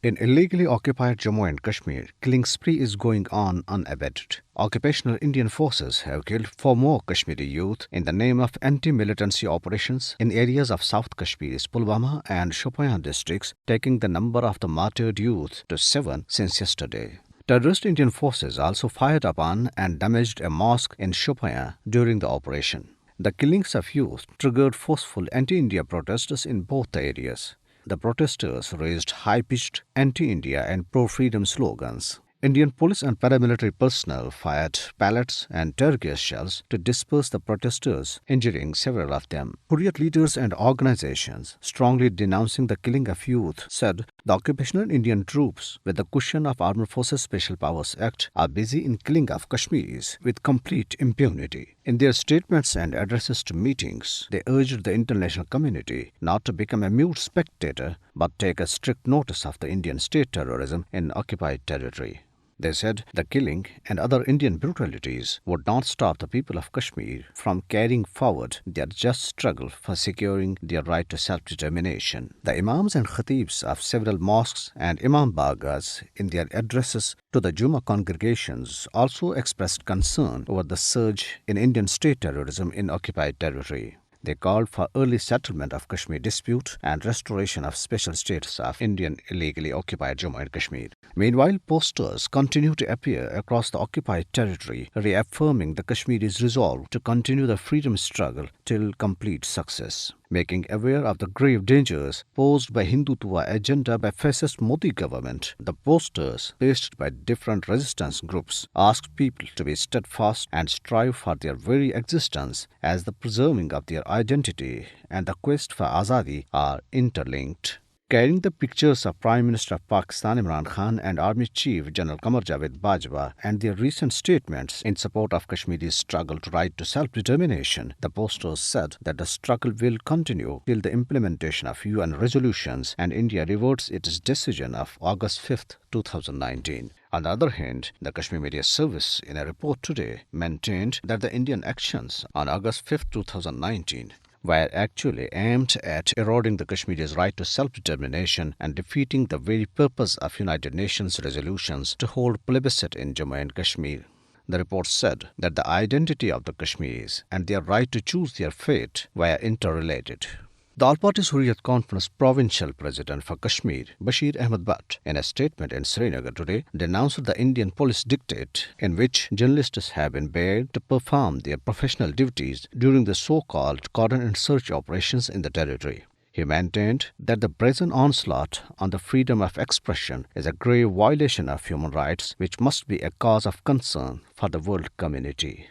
In illegally occupied Jammu and Kashmir, killing spree is going on unabated. Occupational Indian forces have killed 4 more Kashmiri youth in the name of anti-militancy operations in areas of South Kashmir's Pulwama and Shopian districts, taking the number of the martyred youth to 7 since yesterday. Terrorist Indian forces also fired upon and damaged a mosque in Shopian during the operation. The killings of youth triggered forceful anti-India protests in both the areas. The protesters raised high-pitched anti-India and pro-freedom slogans. Indian police and paramilitary personnel fired pellets and tear gas shells to disperse the protesters, injuring several of them. Hurriyat leaders and organizations, strongly denouncing the killing of youth, said the occupational Indian troops, with the cushion of Armed Forces Special Powers Act, are busy in killing of Kashmiris with complete impunity. In their statements and addresses to meetings, they urged the international community not to become a mute spectator but take a strict notice of the Indian state terrorism in occupied territory. They said the killing and other Indian brutalities would not stop the people of Kashmir from carrying forward their just struggle for securing their right to self-determination. The imams and khatibs of several mosques and imam bagas, in their addresses to the Jummah congregations, also expressed concern over the surge in Indian state terrorism in occupied territory. They called for early settlement of Kashmir dispute and restoration of special status of Indian illegally occupied Jammu and Kashmir. Meanwhile, posters continue to appear across the occupied territory, reaffirming the Kashmiris' resolve to continue the freedom struggle till complete success. Making aware of the grave dangers posed by Hindutva agenda by fascist Modi government, the posters placed by different resistance groups asked people to be steadfast and strive for their very existence, as the preserving of their identity and the quest for azadi are interlinked. Carrying the pictures of Prime Minister of Pakistan Imran Khan and Army Chief General Qamar Javed Bajwa and their recent statements in support of Kashmiri's struggle to right to self-determination, the posters said that the struggle will continue till the implementation of UN resolutions and India reverts its decision of August 5, 2019. On the other hand, the Kashmir Media Service, in a report today, maintained that the Indian actions on August 5, 2019 were actually aimed at eroding the Kashmiris' right to self-determination and defeating the very purpose of United Nations resolutions to hold plebiscite in Jammu and Kashmir. The report said that the identity of the Kashmiris and their right to choose their fate were interrelated. The All Parties Hurriyat Conference Provincial President for Kashmir, Bashir Ahmed Butt, in a statement in Srinagar today, denounced the Indian police dictate in which journalists have been bade to perform their professional duties during the so-called cordon and search operations in the territory. He maintained that the brazen onslaught on the freedom of expression is a grave violation of human rights which must be a cause of concern for the world community.